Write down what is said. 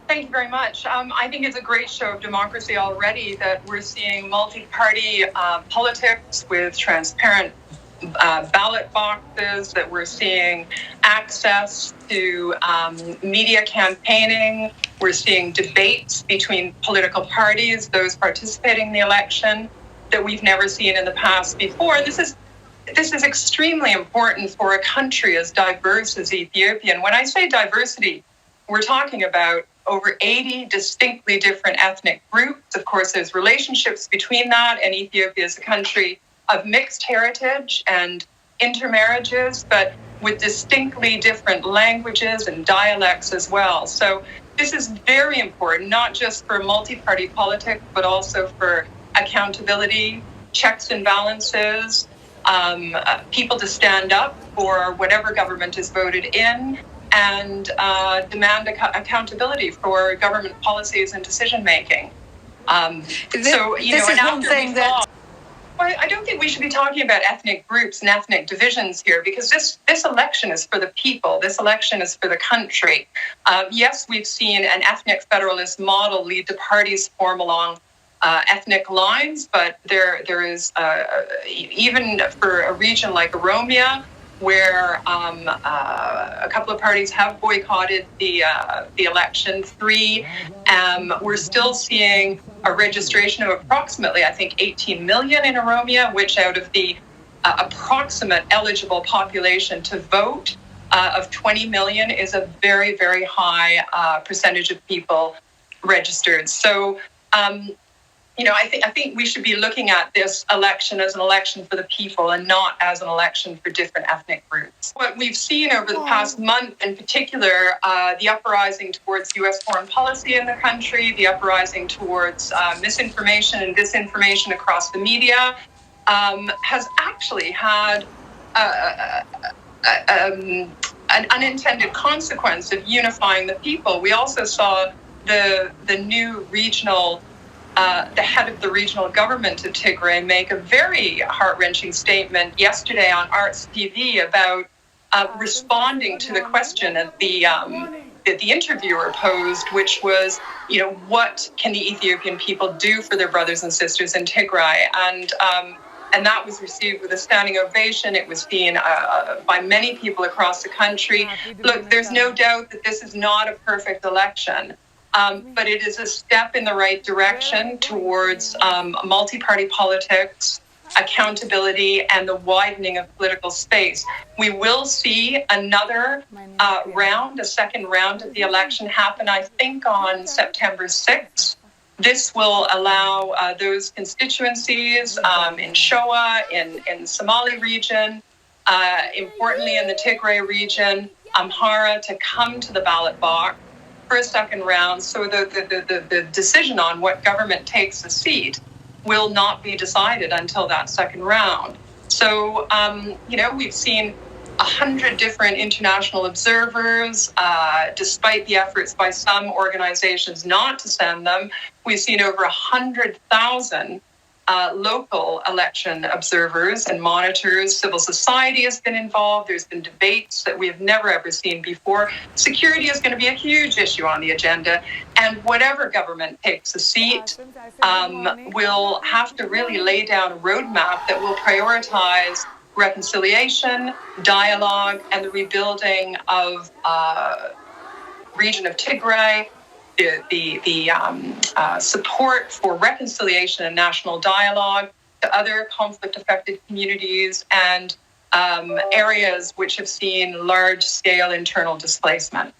Thank you very much. I think it's a great show of democracy already that we're seeing multi-party politics with transparent ballot boxes, that we're seeing access to media campaigning. We're seeing debates between political parties, those participating in the election, that we've never seen in the past before. And this is extremely important for a country as diverse as Ethiopia. And when I say diversity, we're talking about over 80 distinctly different ethnic groups. Of course, there's relationships between that, and Ethiopia is a country of mixed heritage and intermarriages, but with distinctly different languages and dialects as well. So this is very important, not just for multi-party politics, but also for accountability, checks and balances, people to stand up for whatever government is voted in, and demand accountability for government policies and decision-making. This is one thing that... I don't think we should be talking about ethnic groups and ethnic divisions here, because this election is for the people. This election is for the country. Yes, we've seen an ethnic federalist model lead to parties form along ethnic lines, but there is, even for a region like Oromia, where a couple of parties have boycotted the election. 3, we're still seeing a registration of approximately, I think, 18 million in Oromia, which out of the approximate eligible population to vote of 20 million is a very, very high percentage of people registered. So, I think we should be looking at this election as an election for the people and not as an election for different ethnic groups. What we've seen over the past month in particular, the uprising towards U.S. foreign policy in the country, the uprising towards misinformation and disinformation across the media, has actually had an unintended consequence of unifying the people. We also saw the new regional the head of the regional government of Tigray make a very heart-wrenching statement yesterday on Arts TV about responding to the question that the interviewer posed, which was, what can the Ethiopian people do for their brothers and sisters in Tigray? And that was received with a standing ovation. It was seen by many people across the country. Look, there's no doubt that this is not a perfect election. But it is a step in the right direction towards multi-party politics, accountability, and the widening of political space. We will see another round, a second round of the election happen, I think, on September 6th. This will allow those constituencies in Shoa, in Somali region, importantly in the Tigray region, Amhara, to come to the ballot box for a second round, so the decision on what government takes a seat will not be decided until that second round. So, we've seen 100 different international observers, despite the efforts by some organizations not to send them. We've seen over 100,000 local election observers and monitors. Civil society has been involved. There's been debates that we have never, ever seen before. Security is going to be a huge issue on the agenda. And whatever government takes a seat will have to really lay down a roadmap that will prioritize reconciliation, dialogue, and the rebuilding of region of Tigray, the support for reconciliation and national dialogue to other conflict-affected communities and areas which have seen large-scale internal displacement.